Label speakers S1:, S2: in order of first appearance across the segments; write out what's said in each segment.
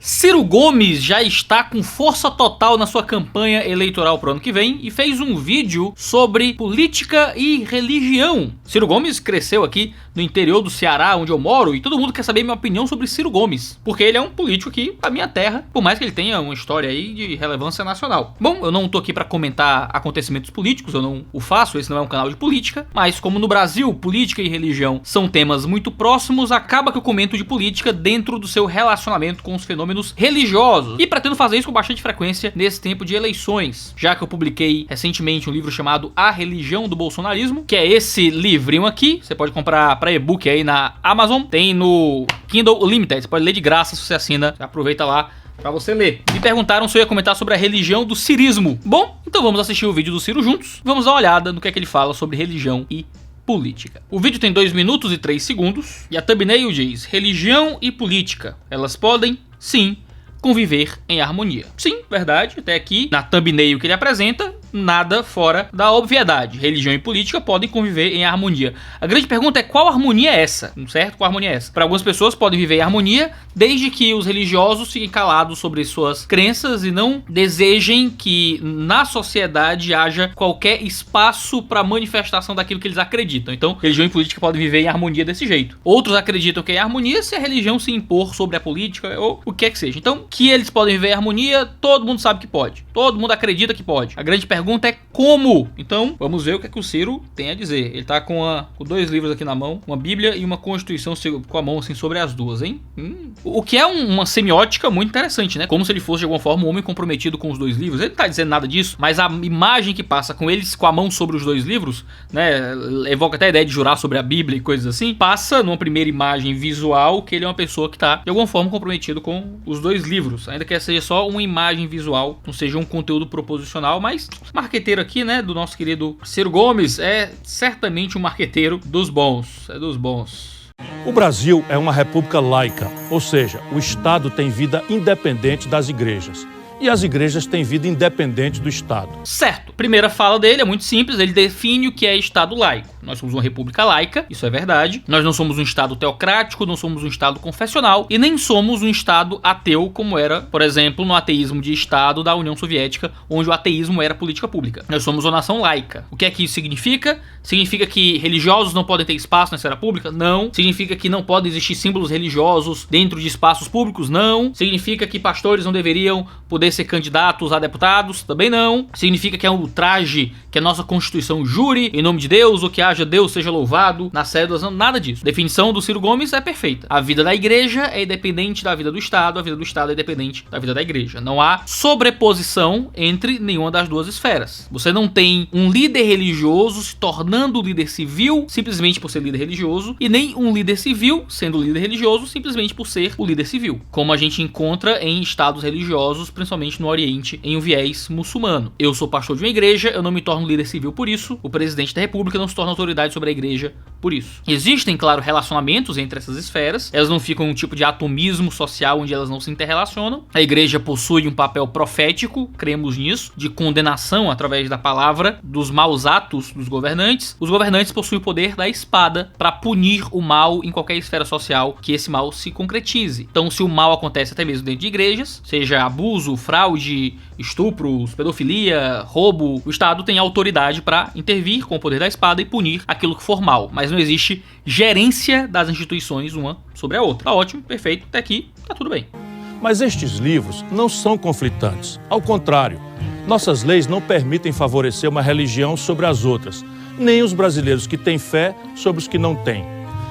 S1: Ciro Gomes já está com força total na sua campanha eleitoral pro ano que vem e fez um vídeo sobre política e religião. Ciro Gomes cresceu aqui no interior do Ceará, onde eu moro, e todo mundo quer saber minha opinião sobre Ciro Gomes, porque ele é um político aqui da minha terra, por mais que ele tenha uma história aí de relevância nacional. Bom, eu não tô aqui pra comentar acontecimentos políticos, eu não o faço, esse não é um canal de política, mas como no Brasil política e religião são temas muito próximos, acaba que eu comento de política dentro do seu relacionamento com os fenômenos religiosos, e pretendo fazer isso com bastante frequência nesse tempo de eleições, já que eu publiquei recentemente um livro chamado A Religião do Bolsonarismo, que é esse livrinho aqui. Você pode comprar para e-book aí na Amazon, tem no Kindle Unlimited, você pode ler de graça se você assina, aproveita lá pra você ler. Me perguntaram se eu ia comentar sobre a religião do cirismo. Bom, então vamos assistir o vídeo do Ciro juntos, vamos dar uma olhada no que é que ele fala sobre religião e política. O vídeo tem 2 minutos e 3 segundos e a thumbnail diz: religião e política, elas podem, sim, conviver em harmonia. Sim, verdade, até aqui na thumbnail que ele apresenta, nada fora da obviedade. Religião e política podem conviver em harmonia. A grande pergunta é: qual harmonia é essa? Certo? Qual harmonia é essa? Para algumas pessoas podem viver em harmonia desde que os religiosos fiquem calados sobre suas crenças e não desejem que na sociedade haja qualquer espaço para manifestação daquilo que eles acreditam. Então, religião e política podem viver em harmonia desse jeito. Outros acreditam que é harmonia se a religião se impor sobre a política ou o que é que seja. Então, que eles podem viver em harmonia, todo mundo sabe que pode. Todo mundo acredita que pode. A grande pergunta é como. Então, vamos ver o que é que o Ciro tem a dizer. Ele tá com 2 livros aqui na mão, uma Bíblia e uma Constituição com a mão assim sobre as duas, hein? O que é uma semiótica muito interessante, né? Como se ele fosse de alguma forma um homem comprometido com os 2 livros. Ele não tá dizendo nada disso, mas a imagem que passa com eles com a mão sobre os 2 livros, né? Evoca até a ideia de jurar sobre a Bíblia e coisas assim. Passa numa primeira imagem visual que ele é uma pessoa que tá de alguma forma comprometido com os 2 livros. Ainda que seja só uma imagem visual, não seja um conteúdo proposicional, mas marqueteiro aqui, né, do nosso querido Ciro Gomes é certamente um marqueteiro dos bons, é dos bons.
S2: O Brasil é uma república laica, ou seja, o Estado tem vida independente das igrejas. E as igrejas têm vida independente do Estado.
S1: Certo. Primeira fala dele é muito simples, ele define o que é Estado laico. Nós somos uma república laica, isso é verdade. Nós não somos um Estado teocrático, não somos um Estado confessional e nem somos um Estado ateu como era, por exemplo, no ateísmo de Estado da União Soviética, onde o ateísmo era política pública. Nós somos uma nação laica. O que é que isso significa? Significa que religiosos não podem ter espaço na esfera pública? Não. Significa que não podem existir símbolos religiosos dentro de espaços públicos? Não. Significa que pastores não deveriam poder ser candidatos a deputados? Também não. Significa que é um ultraje que a nossa Constituição jure em nome de Deus ou que haja Deus seja louvado nas cédulas? Não, nada disso. A definição do Ciro Gomes é perfeita. A vida da igreja é independente da vida do Estado, a vida do Estado é independente da vida da igreja. Não há sobreposição entre nenhuma das 2 esferas. Você não tem um líder religioso se tornando líder civil simplesmente por ser líder religioso e nem um líder civil sendo líder religioso simplesmente por ser o líder civil, como a gente encontra em estados religiosos, principalmente no Oriente, em um viés muçulmano. Eu sou pastor de uma igreja, eu não me torno líder civil por isso, o presidente da república não se torna autoridade sobre a igreja por isso. Existem, claro, relacionamentos entre essas esferas, elas não ficam um tipo de atomismo social onde elas não se interrelacionam. A igreja possui um papel profético, cremos nisso, de condenação através da palavra dos maus atos dos governantes. Os governantes possuem o poder da espada para punir o mal em qualquer esfera social que esse mal se concretize. Então, se o mal acontece até mesmo dentro de igrejas, seja abuso, fraude, estupros, pedofilia, roubo, o Estado tem autoridade para intervir com o poder da espada e punir aquilo que for mal, mas não existe gerência das instituições uma sobre a outra. Tá ótimo, perfeito, até aqui tá tudo bem.
S2: Mas estes livros não são conflitantes. Ao contrário, nossas leis não permitem favorecer uma religião sobre as outras, nem os brasileiros que têm fé sobre os que não têm.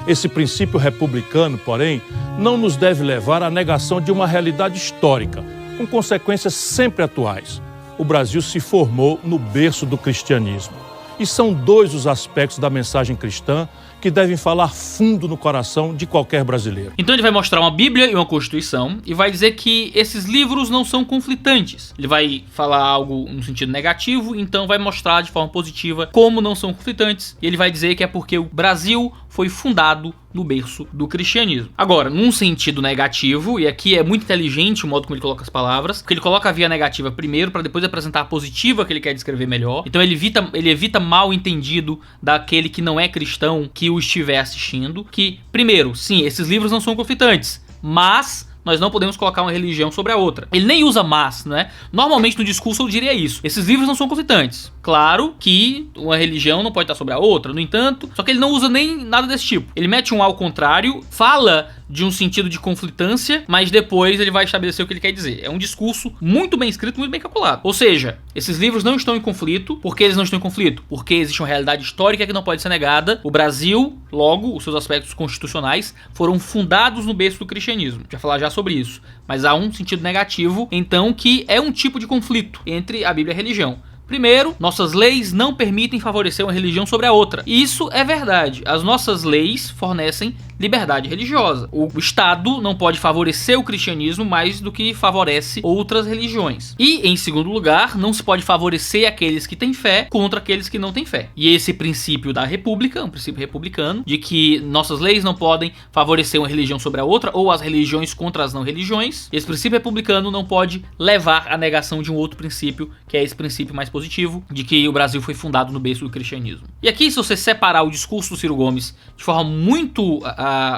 S2: Esse princípio republicano, porém, não nos deve levar à negação de uma realidade histórica, com consequências sempre atuais. O Brasil se formou no berço do cristianismo. E são 2 os aspectos da mensagem cristã que devem falar fundo no coração de qualquer brasileiro.
S1: Então ele vai mostrar uma Bíblia e uma Constituição e vai dizer que esses livros não são conflitantes. Ele vai falar algo no sentido negativo, então vai mostrar de forma positiva como não são conflitantes. E ele vai dizer que é porque o Brasil foi fundado no berço do cristianismo. Agora, num sentido negativo, e aqui é muito inteligente o modo como ele coloca as palavras, porque ele coloca a via negativa primeiro para depois apresentar a positiva que ele quer descrever melhor. Então ele evita mal entendido daquele que não é cristão que o estiver assistindo, que, primeiro, sim, esses livros não são conflitantes, mas nós não podemos colocar uma religião sobre a outra. Ele nem usa mas, né? Normalmente no discurso eu diria isso. Esses livros não são conflitantes. Claro que uma religião não pode estar sobre a outra, no entanto, só que ele não usa nem nada desse tipo. Ele mete um ao contrário, fala de um sentido de conflitância, mas depois ele vai estabelecer o que ele quer dizer. É um discurso muito bem escrito, muito bem calculado. Ou seja, esses livros não estão em conflito. Por que eles não estão em conflito? Porque existe uma realidade histórica que não pode ser negada. O Brasil, logo, os seus aspectos constitucionais, foram fundados no berço do cristianismo. Já falar já sobre isso. Mas há um sentido negativo, então, que é um tipo de conflito entre a Bíblia e a religião. Primeiro, nossas leis não permitem favorecer uma religião sobre a outra. Isso é verdade. As nossas leis fornecem liberdade religiosa. O Estado não pode favorecer o cristianismo mais do que favorece outras religiões. E, em segundo lugar, não se pode favorecer aqueles que têm fé contra aqueles que não têm fé. E esse princípio da república, um princípio republicano, de que nossas leis não podem favorecer uma religião sobre a outra ou as religiões contra as não religiões, esse princípio republicano não pode levar à negação de um outro princípio, que é esse princípio mais positivo, de que o Brasil foi fundado no berço do cristianismo. E aqui, se você separar o discurso do Ciro Gomes de forma muito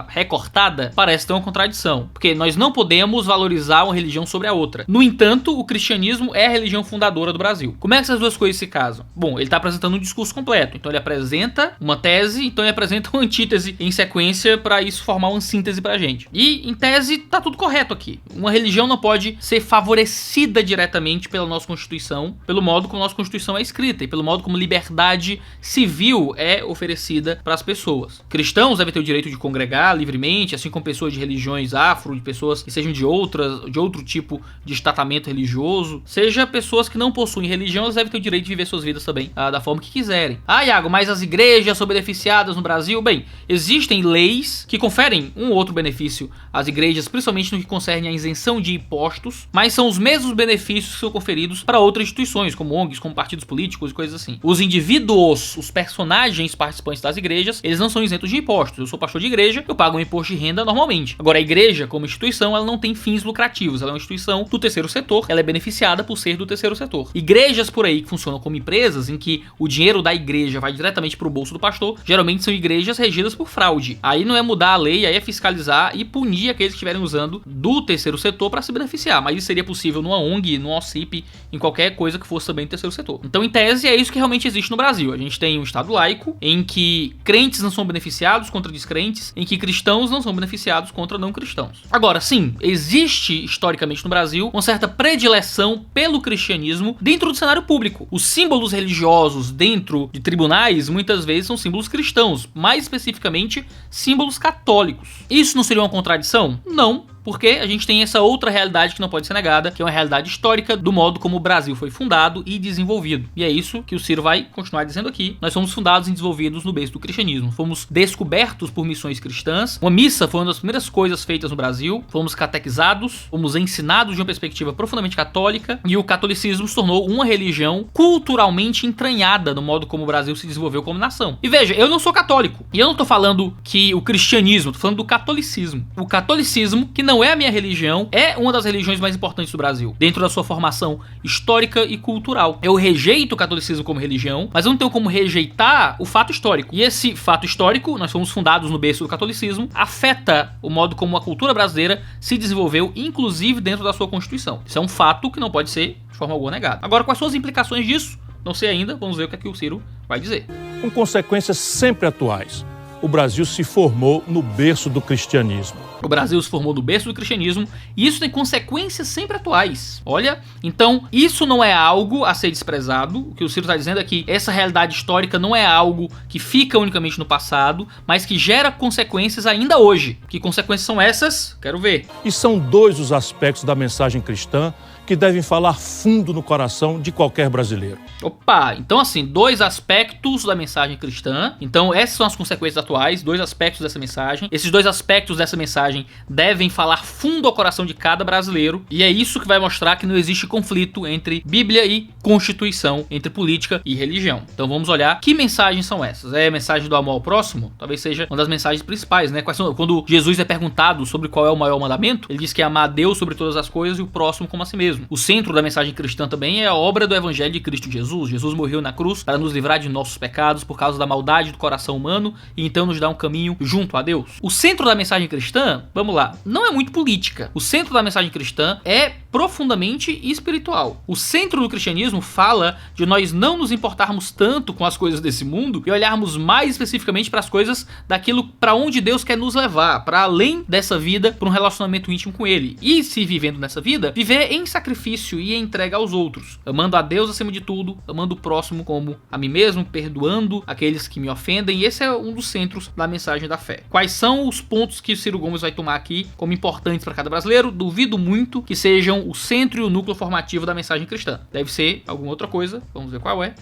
S1: recortada, parece ter uma contradição, porque nós não podemos valorizar uma religião sobre a outra. No entanto, o cristianismo é a religião fundadora do Brasil. Como é que essas duas coisas se casam? Bom, ele está apresentando um discurso completo, então ele apresenta uma tese, então ele apresenta uma antítese em sequência para isso formar uma síntese pra gente. E, em tese, tá tudo correto aqui. Uma religião não pode ser favorecida diretamente pela nossa Constituição, pelo modo como a nossa Constituição é escrita e pelo modo como liberdade civil é oferecida para as pessoas. Cristãos devem ter o direito de congregar livremente, assim como pessoas de religiões afro, de pessoas que sejam de outro tipo de estatamento religioso, seja pessoas que não possuem religião, elas devem ter o direito de viver suas vidas também da forma que quiserem. Iago, mas as igrejas são beneficiadas no Brasil? Bem, existem leis que conferem um ou outro benefício às igrejas, principalmente no que concerne a isenção de impostos, mas são os mesmos benefícios que são conferidos para outras instituições, como ONGs, como partidos políticos e coisas assim. Os indivíduos, os personagens participantes das igrejas, eles não são isentos de impostos. Eu sou pastor de igreja, eu pago um imposto de renda normalmente. Agora, a igreja, como instituição, ela não tem fins lucrativos. Ela é uma instituição do terceiro setor, ela é beneficiada por ser do terceiro setor. Igrejas por aí que funcionam como empresas, em que o dinheiro da igreja vai diretamente pro bolso do pastor, geralmente são igrejas regidas por fraude. Aí não é mudar a lei, aí é fiscalizar e punir aqueles que estiverem usando do terceiro setor para se beneficiar. Mas isso seria possível numa ONG, numa OCIP, em qualquer coisa que fosse também do terceiro setor. Então, em tese, é isso que realmente existe no Brasil. A gente tem um Estado laico, em que crentes não são beneficiados contra descrentes, em que cristãos não são beneficiados contra não cristãos. Agora, sim, existe historicamente no Brasil uma certa predileção pelo cristianismo dentro do cenário público. Os símbolos religiosos dentro de tribunais muitas vezes são símbolos cristãos, mais especificamente símbolos católicos. Isso não seria uma contradição? Não. Porque a gente tem essa outra realidade que não pode ser negada, que é uma realidade histórica do modo como o Brasil foi fundado e desenvolvido. E é isso que o Ciro vai continuar dizendo aqui. Nós fomos fundados e desenvolvidos no berço do cristianismo. Fomos descobertos por missões cristãs. Uma missa foi uma das primeiras coisas feitas no Brasil. Fomos catequizados, fomos ensinados de uma perspectiva profundamente católica. E o catolicismo se tornou uma religião culturalmente entranhada no modo como o Brasil se desenvolveu como nação. E veja, eu não sou católico. E eu não tô falando que o cristianismo, tô falando do catolicismo. O catolicismo, que não é a minha religião, é uma das religiões mais importantes do Brasil, dentro da sua formação histórica e cultural. Eu rejeito o catolicismo como religião, mas eu não tenho como rejeitar o fato histórico. E esse fato histórico, nós fomos fundados no berço do catolicismo, afeta o modo como a cultura brasileira se desenvolveu, inclusive dentro da sua Constituição. Isso é um fato que não pode ser de forma alguma negado. Agora, quais são as implicações disso? Não sei ainda, vamos ver o que é que o Ciro vai dizer.
S2: Com consequências sempre atuais. O Brasil se formou no berço do cristianismo.
S1: O Brasil se formou no berço do cristianismo e isso tem consequências sempre atuais. Olha, então isso não é algo a ser desprezado. O que o Ciro está dizendo é que essa realidade histórica não é algo que fica unicamente no passado, mas que gera consequências ainda hoje. Que consequências são essas? Quero ver.
S2: E são dois os aspectos da mensagem cristã que devem falar fundo no coração de qualquer brasileiro.
S1: Opa, então assim, dois aspectos da mensagem cristã. Então essas são as consequências atuais, dois aspectos dessa mensagem. Esses dois aspectos dessa mensagem devem falar fundo ao coração de cada brasileiro. E é isso que vai mostrar que não existe conflito entre Bíblia e Constituição, entre política e religião. Então vamos olhar que mensagens são essas. É a mensagem do amor ao próximo? Talvez seja uma das mensagens principais, né? Quando Jesus é perguntado sobre qual é o maior mandamento, ele diz que é amar a Deus sobre todas as coisas e o próximo como a si mesmo. O centro da mensagem cristã também é a obra do Evangelho de Cristo Jesus. Jesus morreu na cruz para nos livrar de nossos pecados por causa da maldade do coração humano e então nos dá um caminho junto a Deus. O centro da mensagem cristã vamos lá, não é muito política. O centro da mensagem cristã é profundamente espiritual. O centro do cristianismo fala de nós não nos importarmos tanto com as coisas desse mundo e olharmos mais especificamente para as coisas daquilo para onde Deus quer nos levar, para além dessa vida, para um relacionamento íntimo com Ele. E se vivendo nessa vida, viver em sacrifício e entrega aos outros, amando a Deus acima de tudo, amando o próximo como a mim mesmo, perdoando aqueles que me ofendem. E esse é um dos centros da mensagem da fé. Quais são os pontos que o Ciro Gomes vai tomar aqui como importantes para cada brasileiro? Duvido muito que sejam o centro e o núcleo formativo da mensagem cristã. Deve ser alguma outra coisa, vamos ver qual é.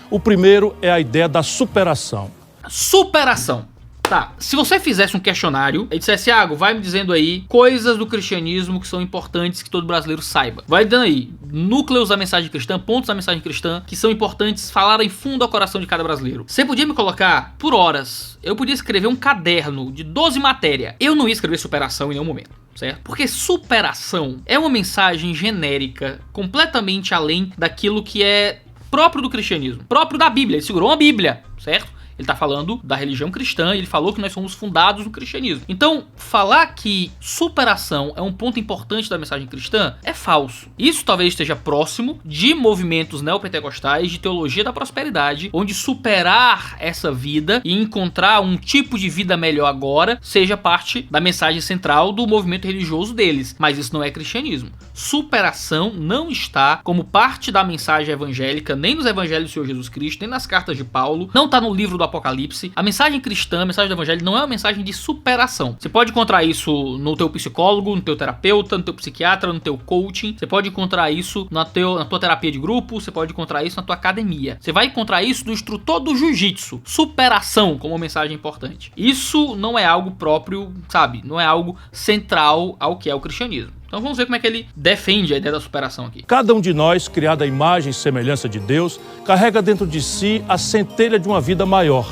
S2: O primeiro é a ideia da superação.
S1: Superação. Tá, se você fizesse um questionário e dissesse, Iago, vai me dizendo aí coisas do cristianismo que são importantes que todo brasileiro saiba. Vai dando aí núcleos da mensagem cristã, pontos da mensagem cristã que são importantes, falarem fundo ao coração de cada brasileiro. Você podia me colocar por horas, eu podia escrever um caderno de 12 matérias. Eu não ia escrever superação em nenhum momento, certo? Porque superação é uma mensagem genérica, completamente além daquilo que é próprio do cristianismo, próprio da Bíblia. Ele segurou uma Bíblia, certo? Ele tá falando da religião cristã, ele falou que nós somos fundados no cristianismo. Então, falar que superação é um ponto importante da mensagem cristã é falso. Isso talvez esteja próximo de movimentos neopentecostais de teologia da prosperidade, onde superar essa vida e encontrar um tipo de vida melhor agora seja parte da mensagem central do movimento religioso deles. Mas isso não é cristianismo. Superação não está como parte da mensagem evangélica, nem nos evangelhos do Senhor Jesus Cristo, nem nas cartas de Paulo, não está no livro do Apocalipse. A mensagem cristã, a mensagem do evangelho não é uma mensagem de superação. Você pode encontrar isso no teu psicólogo, no teu terapeuta, no teu psiquiatra, no teu coaching. Você pode encontrar isso na tua terapia de grupo, você pode encontrar isso na tua academia. Você vai encontrar isso do instrutor do jiu-jitsu. Superação como uma mensagem importante. Isso não é algo próprio, sabe? Não é algo central ao que é o cristianismo. Então vamos ver como é que ele defende a ideia da superação aqui.
S2: Cada um de nós, criado à imagem e semelhança de Deus, carrega dentro de si a centelha de uma vida maior.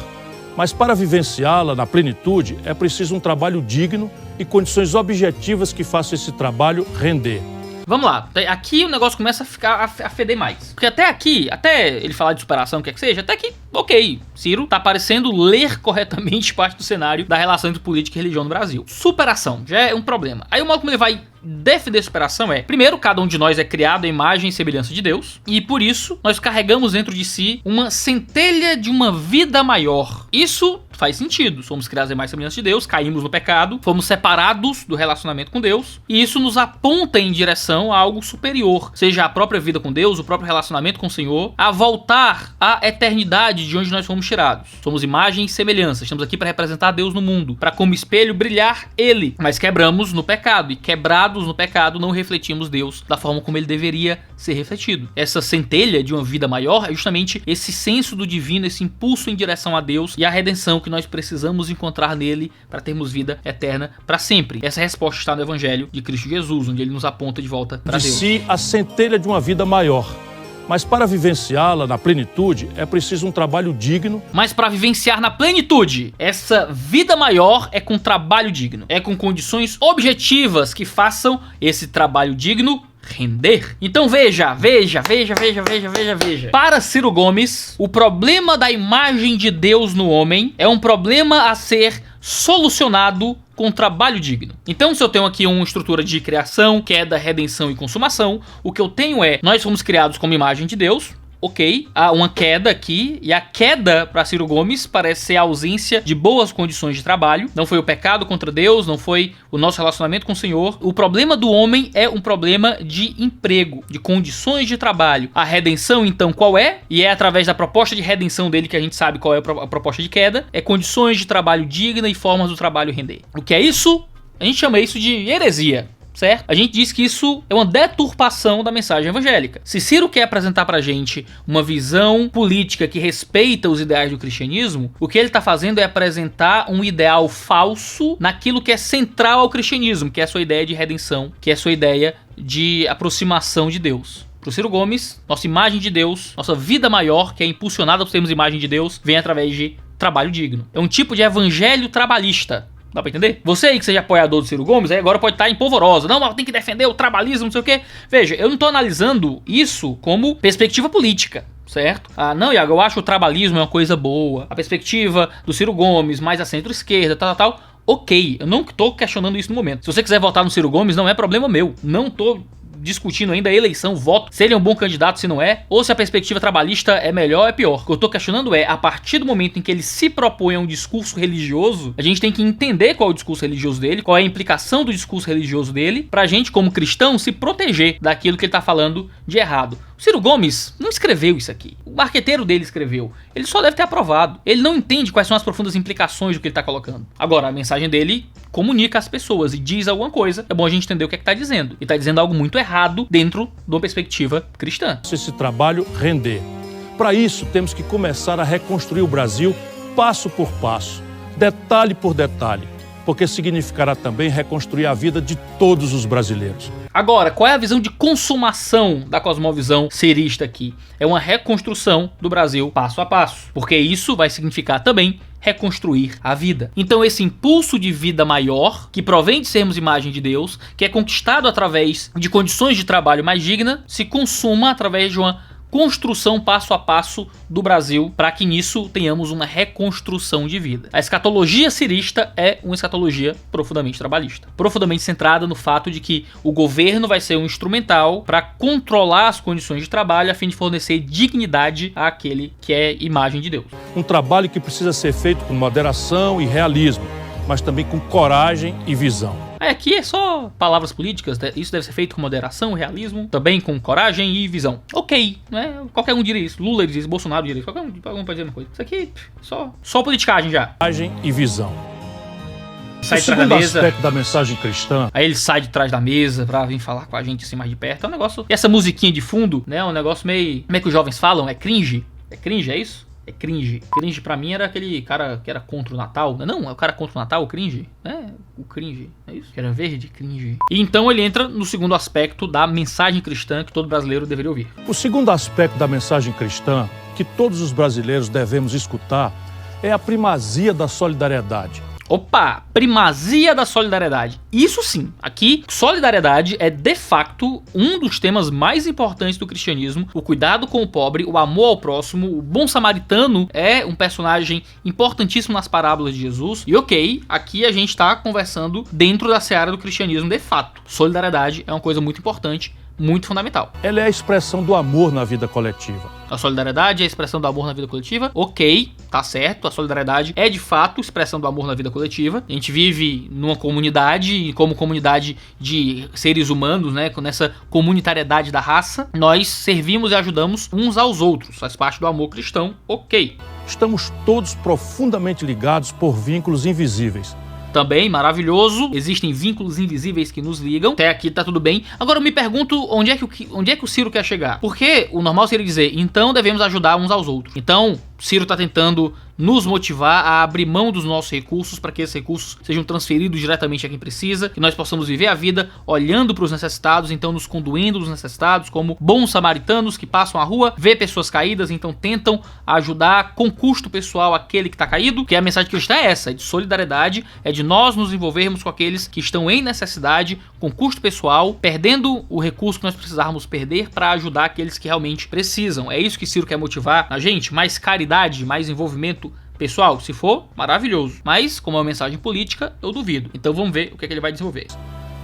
S2: Mas para vivenciá-la na plenitude, é preciso um trabalho digno e condições objetivas que façam esse trabalho render.
S1: Vamos lá, aqui o negócio começa a ficar a feder mais. Porque até aqui, até ele falar de superação, o que é que seja, até que, ok, Ciro tá parecendo ler corretamente parte do cenário da relação entre política e religião no Brasil. Superação já é um problema. Aí o modo como ele vai defender superação é, primeiro, cada um de nós é criado à imagem e semelhança de Deus, e por isso nós carregamos dentro de si uma centelha de uma vida maior. Isso faz sentido, somos criados à imagem e semelhança de Deus, caímos no pecado, fomos separados do relacionamento com Deus, e isso nos aponta em direção a algo superior, seja a própria vida com Deus, o próprio relacionamento com o Senhor, a voltar à eternidade de onde nós fomos tirados. Somos imagem e semelhança, estamos aqui para representar Deus no mundo, para como espelho brilhar Ele, mas quebramos no pecado, e quebrados no pecado não refletimos Deus da forma como Ele deveria ser refletido. Essa centelha de uma vida maior é justamente esse senso do divino, esse impulso em direção a Deus e a redenção que nós precisamos encontrar nele para termos vida eterna para sempre. Essa resposta está no Evangelho de Cristo Jesus, onde Ele nos aponta de volta para Deus.
S2: De si a centelha de uma vida maior. Mas para vivenciá-la na plenitude, é preciso um trabalho digno.
S1: Mas para vivenciar na plenitude, essa vida maior é com trabalho digno. É com condições objetivas que façam esse trabalho digno render. Então veja. Para Ciro Gomes, o problema da imagem de Deus no homem é um problema a ser solucionado com trabalho digno. Então, se eu tenho aqui uma estrutura de criação, queda, redenção e consumação, o que eu tenho é, nós fomos criados como imagem de Deus, ok, há uma queda aqui, e a queda para Ciro Gomes parece ser a ausência de boas condições de trabalho. Não foi o pecado contra Deus, não foi o nosso relacionamento com o Senhor. O problema do homem é um problema de emprego, de condições de trabalho. A redenção, então, qual é? E é através da proposta de redenção dele que a gente sabe qual é a proposta de queda. É condições de trabalho digna e formas do trabalho render. O que é isso? A gente chama isso de heresia. Certo? A gente diz que isso é uma deturpação da mensagem evangélica. Se Ciro quer apresentar pra gente uma visão política que respeita os ideais do cristianismo, o que ele tá fazendo é apresentar um ideal falso naquilo que é central ao cristianismo, que é a sua ideia de redenção, que é a sua ideia de aproximação de Deus. Pro Ciro Gomes, nossa imagem de Deus, nossa vida maior, que é impulsionada por termos imagem de Deus, vem através de trabalho digno. É um tipo de evangelho trabalhista. Dá pra entender? Você aí que seja apoiador do Ciro Gomes, aí agora pode estar em polvorosa. Não, mas tem que defender o trabalhismo, não sei o quê. Veja, eu não tô analisando isso como perspectiva política, certo? Ah, não, Iago, eu acho que o trabalhismo é uma coisa boa. A perspectiva do Ciro Gomes, mais a centro-esquerda, tal. Ok, eu não tô questionando isso no momento. Se você quiser votar no Ciro Gomes, não é problema meu. Não tô discutindo ainda a eleição, voto, se ele é um bom candidato, se não é, ou se a perspectiva trabalhista é melhor ou é pior. O que eu tô questionando é, a partir do momento em que ele se propõe a um discurso religioso, a gente tem que entender qual é o discurso religioso dele, qual é a implicação do discurso religioso dele, pra gente, como cristão, se proteger daquilo que ele tá falando de errado. O Ciro Gomes não escreveu isso aqui. O marqueteiro dele escreveu. Ele só deve ter aprovado. Ele não entende quais são as profundas implicações do que ele tá colocando. Agora, a mensagem dele comunica às pessoas e diz alguma coisa. É bom a gente entender o que é que tá dizendo. E tá dizendo algo muito errado dentro de uma perspectiva cristã.
S2: Esse trabalho render. Para isso, temos que começar a reconstruir o Brasil passo por passo, detalhe por detalhe, porque significará também reconstruir a vida de todos os brasileiros.
S1: Agora, qual é a visão de consumação da cosmovisão cirista aqui? É uma reconstrução do Brasil passo a passo, porque isso vai significar também reconstruir a vida. Então esse impulso de vida maior, que provém de sermos imagem de Deus, que é conquistado através de condições de trabalho mais dignas, se consuma através de uma construção passo a passo do Brasil, para que nisso tenhamos uma reconstrução de vida. A escatologia cirista é uma escatologia profundamente trabalhista, profundamente centrada no fato de que o governo vai ser um instrumental para controlar as condições de trabalho a fim de fornecer dignidade àquele que é imagem de Deus.
S2: Um trabalho que precisa ser feito com moderação e realismo, mas também com coragem e visão.
S1: Aqui é só palavras políticas, isso deve ser feito com moderação, realismo, também com coragem e visão. Ok, né? Qualquer um diria isso. Lula diz isso, Bolsonaro diria isso, qualquer um pode dizer uma coisa. Isso aqui, só politicagem já.
S2: Coragem e visão.
S1: Sai
S2: o
S1: de trás da
S2: segundo
S1: mesa.
S2: aspecto da mensagem cristã.
S1: Aí ele sai de trás da mesa pra vir falar com a gente assim mais de perto. É um negócio... E essa musiquinha de fundo, né? É um negócio meio... Como é que os jovens falam? É cringe? É cringe, é isso? É cringe. Cringe pra mim era aquele cara que era contra o Natal. Não, é o cara contra o Natal, o cringe. É, o cringe. É isso? Que era verde, cringe. E então ele entra no segundo aspecto da mensagem cristã que todo brasileiro deveria ouvir.
S2: O segundo aspecto da mensagem cristã que todos os brasileiros devemos escutar é a primazia da solidariedade.
S1: Opa, primazia da solidariedade. Isso sim, aqui, solidariedade é de facto um dos temas mais importantes do cristianismo. O cuidado com o pobre, o amor ao próximo, o bom samaritano é um personagem importantíssimo nas parábolas de Jesus. E ok, aqui a gente está conversando dentro da seara do cristianismo de fato. Solidariedade é uma coisa muito importante, muito fundamental.
S2: Ela é a expressão do amor na vida coletiva.
S1: A solidariedade é a expressão do amor na vida coletiva. Ok, tá certo. A solidariedade é de fato expressão do amor na vida coletiva. A gente vive numa comunidade, como comunidade de seres humanos, né? Nessa comunitariedade da raça. Nós servimos e ajudamos uns aos outros. Faz parte do amor cristão. Ok.
S2: Estamos todos profundamente ligados por vínculos invisíveis.
S1: Também, maravilhoso. Existem vínculos invisíveis que nos ligam. Até aqui tá tudo bem. Agora eu me pergunto onde é que o Ciro quer chegar. Porque o normal seria dizer, então devemos ajudar uns aos outros. Então, Ciro tá tentando nos motivar a abrir mão dos nossos recursos para que esses recursos sejam transferidos diretamente a quem precisa, que nós possamos viver a vida olhando para os necessitados, então nos conduindo dos necessitados como bons samaritanos que passam a rua, vê pessoas caídas, então tentam ajudar com custo pessoal aquele que está caído, que a mensagem cristã é essa, é de solidariedade, é de nós nos envolvermos com aqueles que estão em necessidade, com custo pessoal, perdendo o recurso que nós precisarmos perder para ajudar aqueles que realmente precisam. É isso que Ciro quer motivar a gente, mais caridade, mais envolvimento pessoal, se for, maravilhoso. Mas, como é uma mensagem política, eu duvido. Então vamos ver o que é que ele vai desenvolver.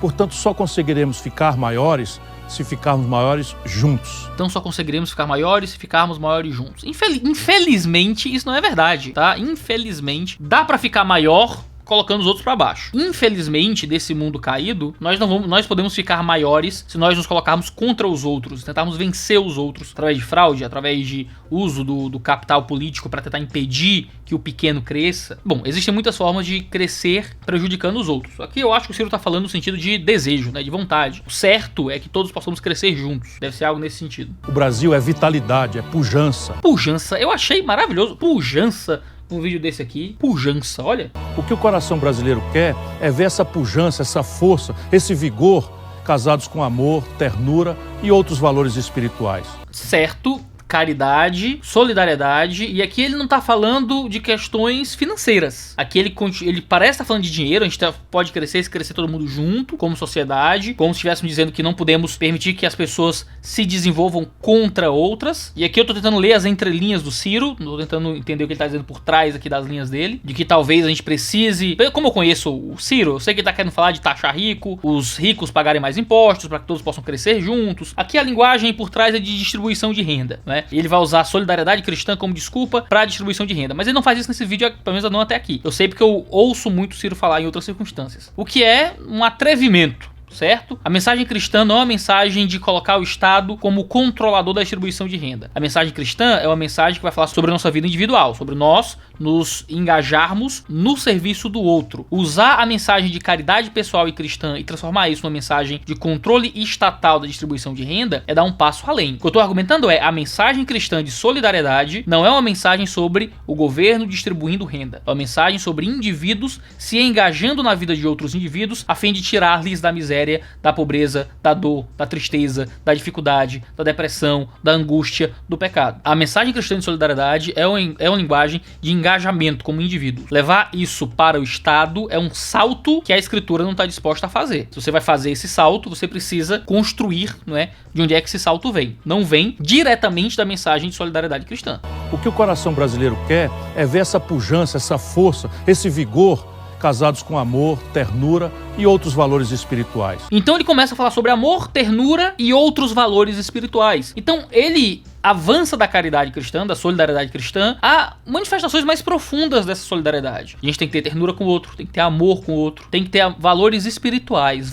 S2: Portanto, só conseguiremos ficar maiores se ficarmos maiores juntos.
S1: Então só conseguiremos ficar maiores se ficarmos maiores juntos. Infelizmente, isso não é verdade, tá? Infelizmente, dá pra ficar maior colocando os outros pra baixo. Infelizmente, desse mundo caído, nós podemos ficar maiores se nós nos colocarmos contra os outros, tentarmos vencer os outros através de fraude, através de uso do capital político para tentar impedir que o pequeno cresça. Bom, existem muitas formas de crescer prejudicando os outros. Aqui eu acho que o Ciro tá falando no sentido de desejo, né, de vontade. O certo é que todos possamos crescer juntos. Deve ser algo nesse sentido.
S2: O Brasil é vitalidade, é pujança.
S1: Pujança, eu achei maravilhoso. Pujança. Um vídeo desse aqui, pujança, olha.
S2: O que o coração brasileiro quer é ver essa pujança, essa força, esse vigor casados com amor, ternura e outros valores espirituais.
S1: Certo, caridade, solidariedade, e aqui ele não tá falando de questões financeiras. Aqui ele parece estar falando de dinheiro, a gente pode crescer, se crescer todo mundo junto, como sociedade, como se estivéssemos dizendo que não podemos permitir que as pessoas se desenvolvam contra outras. E aqui eu tô tentando ler as entrelinhas do Ciro, tô tentando entender o que ele tá dizendo por trás aqui das linhas dele, de que talvez a gente precise, como eu conheço o Ciro, eu sei que ele tá querendo falar de taxar rico, os ricos pagarem mais impostos para que todos possam crescer juntos. Aqui a linguagem por trás é de distribuição de renda, né? E ele vai usar a solidariedade cristã como desculpa para distribuição de renda, mas ele não faz isso nesse vídeo, pelo menos não até aqui. Eu sei porque eu ouço muito o Ciro falar em outras circunstâncias. O que é um atrevimento, certo? A mensagem cristã não é uma mensagem de colocar o Estado como controlador da distribuição de renda. A mensagem cristã é uma mensagem que vai falar sobre a nossa vida individual, sobre nós nos engajarmos no serviço do outro. Usar a mensagem de caridade pessoal e cristã e transformar isso numa mensagem de controle estatal da distribuição de renda é dar um passo além. O que eu estou argumentando é a mensagem cristã de solidariedade não é uma mensagem sobre o governo distribuindo renda. É uma mensagem sobre indivíduos se engajando na vida de outros indivíduos a fim de tirar-lhes da miséria, da pobreza, da dor, da tristeza, da dificuldade, da depressão, da angústia, do pecado. A mensagem cristã de solidariedade é uma linguagem de engajamento como indivíduo. Levar isso para o Estado é um salto que a Escritura não está disposta a fazer. Se você vai fazer esse salto, você precisa construir, não é, de onde é que esse salto vem. Não vem diretamente da mensagem de solidariedade cristã.
S2: O que o coração brasileiro quer é ver essa pujança, essa força, esse vigor casados com amor, ternura e outros valores espirituais.
S1: Então ele começa a falar sobre amor, ternura e outros valores espirituais. Então ele avança da caridade cristã, da solidariedade cristã, a manifestações mais profundas dessa solidariedade. A gente tem que ter ternura com o outro, tem que ter amor com o outro, tem que ter valores espirituais.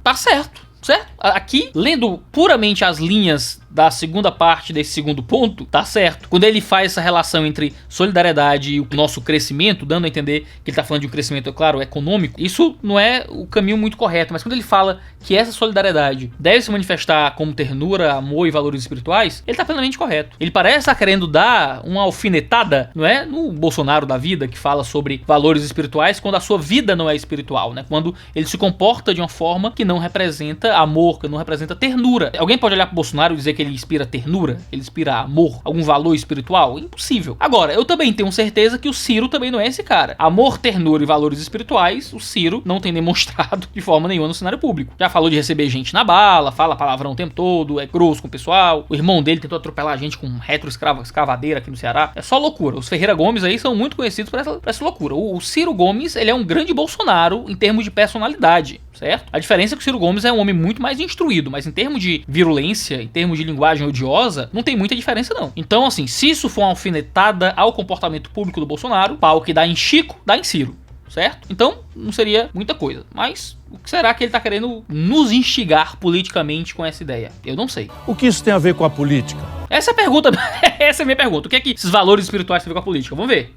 S1: Tá certo. Certo? Aqui, lendo puramente as linhas da segunda parte desse segundo ponto, tá certo. Quando ele faz essa relação entre solidariedade e o nosso crescimento, dando a entender que ele tá falando de um crescimento, é claro, econômico, isso não é o caminho muito correto, mas quando ele fala que essa solidariedade deve se manifestar como ternura, amor e valores espirituais, ele tá plenamente correto. Ele parece estar querendo dar uma alfinetada, não é? No Bolsonaro da vida, que fala sobre valores espirituais quando a sua vida não é espiritual, né? Quando ele se comporta de uma forma que não representa amor, que não representa ternura. Alguém pode olhar pro Bolsonaro e dizer que ele inspira ternura, ele inspira amor, algum valor espiritual? Impossível. Agora, eu também tenho certeza que o Ciro também não é esse cara. Amor, ternura e valores espirituais, o Ciro não tem demonstrado de forma nenhuma no cenário público. Já falou de receber gente na bala, fala palavrão o tempo todo, é grosso com o pessoal. O irmão dele tentou atropelar a gente com escavadeira aqui no Ceará. É só loucura. Os Ferreira Gomes aí são muito conhecidos por essa loucura. O Ciro Gomes, ele é um grande Bolsonaro em termos de personalidade, certo? A diferença é que o Ciro Gomes é um homem muito mais instruído, mas em termos de virulência, em termos de linguagem odiosa, não tem muita diferença não. Então assim, se isso for uma alfinetada ao comportamento público do Bolsonaro, pau que dá em Chico, dá em Ciro, certo? Então não seria muita coisa, mas o que será que ele tá querendo nos instigar politicamente com essa ideia? Eu não sei.
S2: O que isso tem a ver com a política?
S1: Essa é a pergunta, essa é a minha pergunta. O que é que esses valores espirituais têm a ver com a política? Vamos ver.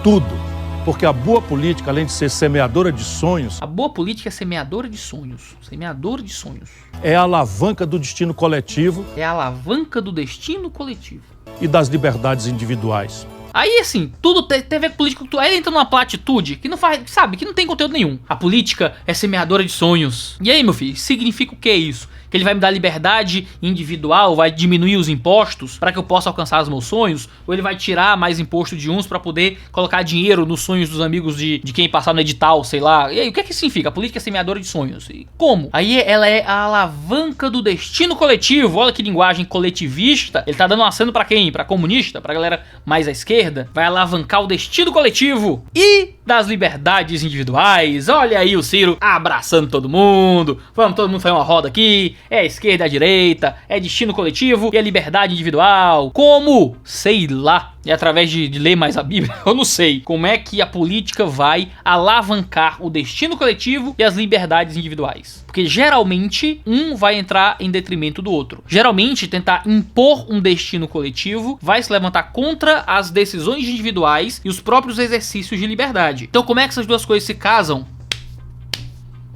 S2: Tudo. Porque a boa política, além de ser semeadora de sonhos...
S1: A boa política é semeadora de sonhos. Semeadora de sonhos.
S2: É a alavanca do destino coletivo...
S1: É a alavanca do destino coletivo.
S2: E das liberdades individuais.
S1: Aí, assim, tudo tem a ver com política. Aí entra numa platitude que não faz, sabe, que não tem conteúdo nenhum. A política é semeadora de sonhos. E aí, meu filho, significa o que isso? Que ele vai me dar liberdade individual, vai diminuir os impostos para que eu possa alcançar os meus sonhos? Ou ele vai tirar mais imposto de uns para poder colocar dinheiro nos sonhos dos amigos de quem passar no edital, sei lá? E aí, o que significa? A política é semeadora de sonhos. E como? Aí ela é a alavanca do destino coletivo. Olha que linguagem coletivista. Ele tá dando um aceno para quem? Para comunista? Pra galera mais à esquerda? Vai alavancar o destino coletivo e das liberdades individuais. Olha aí o Ciro abraçando todo mundo. Vamos todo mundo fazer uma roda aqui. É a esquerda e a direita, é destino coletivo e a liberdade individual. Como? Sei lá. E através de ler mais a Bíblia, eu não sei como é que a política vai alavancar o destino coletivo e as liberdades individuais. Porque geralmente um vai entrar em detrimento do outro. Geralmente tentar impor um destino coletivo vai se levantar contra as decisões individuais e os próprios exercícios de liberdade. Então como é que essas duas coisas se casam?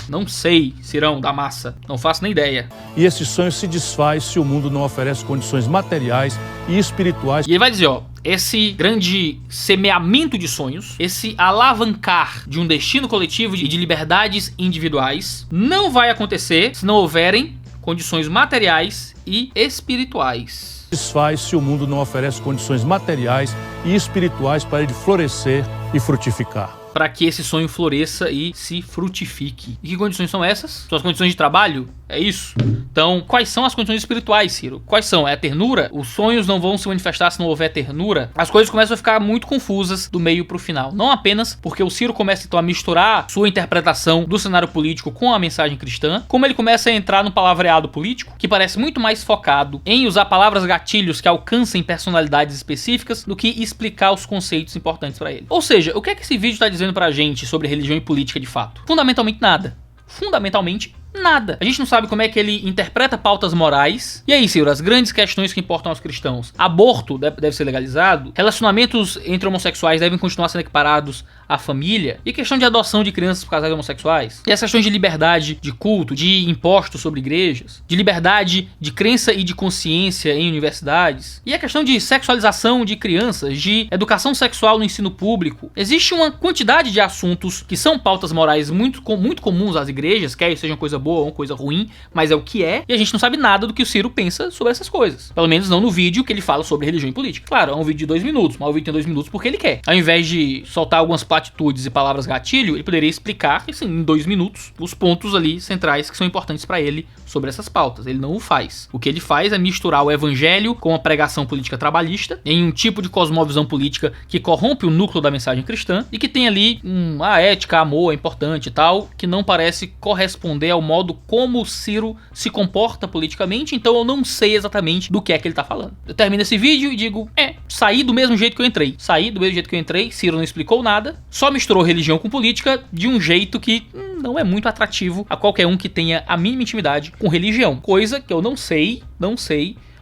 S1: Não sei, Cirão da massa, não faço nem ideia.
S2: E esse sonho se desfaz se o mundo não oferece condições materiais e espirituais.
S1: E ele vai dizer, ó, esse grande semeamento de sonhos, esse alavancar de um destino coletivo e de liberdades individuais, não vai acontecer se não houverem condições materiais e espirituais.
S2: desfaz se o mundo não oferece condições materiais e espirituais para ele florescer e frutificar.
S1: Para que esse sonho floresça e se frutifique. E que condições são essas? São as condições de trabalho? É isso? Então, quais são as condições espirituais, Ciro? Quais são? É a ternura? Os sonhos não vão se manifestar se não houver ternura? As coisas começam a ficar muito confusas do meio pro final. Não apenas porque o Ciro começa então a misturar sua interpretação do cenário político com a mensagem cristã, como ele começa a entrar no palavreado político, que parece muito mais focado em usar palavras gatilhos que alcancem personalidades específicas do que explicar os conceitos importantes para ele. Ou seja, o que é que esse vídeo está dizendo pra gente sobre religião e política de fato? Fundamentalmente nada. Fundamentalmente nada. A gente não sabe como é que ele interpreta pautas morais. E aí, Ciro, as grandes questões que importam aos cristãos. Aborto deve ser legalizado? Relacionamentos entre homossexuais devem continuar sendo equiparados à família? E questão de adoção de crianças por casais homossexuais? E as questões de liberdade de culto, de impostos sobre igrejas? De liberdade de crença e de consciência em universidades? E a questão de sexualização de crianças? De educação sexual no ensino público? Existe uma quantidade de assuntos que são pautas morais muito comuns às igrejas, quer seja uma coisa boa ou uma coisa ruim, mas é o que é, e a gente não sabe nada do que o Ciro pensa sobre essas coisas. Pelo menos não no vídeo que ele fala sobre religião e política. Claro, é um vídeo de 2 minutos, mas o vídeo tem 2 minutos porque ele quer. Ao invés de soltar algumas platitudes e palavras gatilho, ele poderia explicar, assim, em 2 minutos, os pontos ali centrais que são importantes pra ele sobre essas pautas. Ele não o faz. O que ele faz é misturar o evangelho com a pregação política trabalhista em um tipo de cosmovisão política que corrompe o núcleo da mensagem cristã e que tem ali a ética, amor é importante e tal, que não parece corresponder ao modo como o Ciro se comporta politicamente, então eu não sei exatamente do que é que ele tá falando. Eu termino esse vídeo e digo, saí do mesmo jeito que eu entrei. Saí do mesmo jeito que eu entrei, Ciro não explicou nada, só misturou religião com política de um jeito que não é muito atrativo a qualquer um que tenha a mínima intimidade com religião. Coisa que eu não sei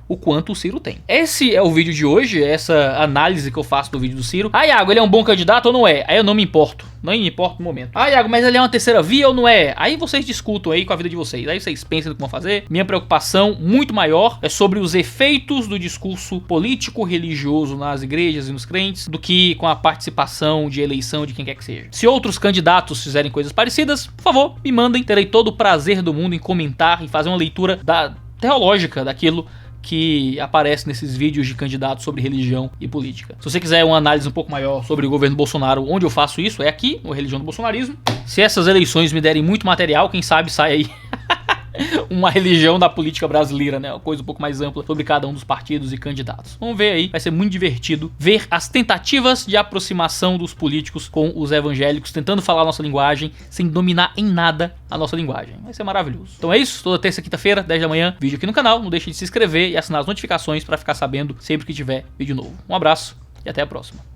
S1: o quanto o Ciro tem. Esse é o vídeo de hoje, essa análise que eu faço do vídeo do Ciro. Ah, Iago, ele é um bom candidato ou não é? Aí eu não me importo. Não me importo no momento. Ah, Iago, mas ele é uma terceira via ou não é? Aí vocês discutam aí com a vida de vocês. Aí vocês pensam no que vão fazer. Minha preocupação muito maior é sobre os efeitos do discurso político-religioso nas igrejas e nos crentes do que com a participação de eleição de quem quer que seja. Se outros candidatos fizerem coisas parecidas, por favor, me mandem. Terei todo o prazer do mundo em comentar e fazer uma leitura teológica daquilo que aparece nesses vídeos de candidatos sobre religião e política. Se você quiser uma análise um pouco maior sobre o governo Bolsonaro, onde eu faço isso é aqui, no Religião do Bolsonarismo. Se essas eleições me derem muito material, quem sabe sai aí uma religião da política brasileira, né? Uma coisa um pouco mais ampla sobre cada um dos partidos e candidatos. Vamos ver aí, vai ser muito divertido ver as tentativas de aproximação dos políticos com os evangélicos, tentando falar a nossa linguagem, sem dominar em nada a nossa linguagem. Vai ser maravilhoso. Então é isso, toda terça e quinta-feira, 10 da manhã, vídeo aqui no canal. Não deixe de se inscrever e assinar as notificações para ficar sabendo sempre que tiver vídeo novo. Um abraço e até a próxima.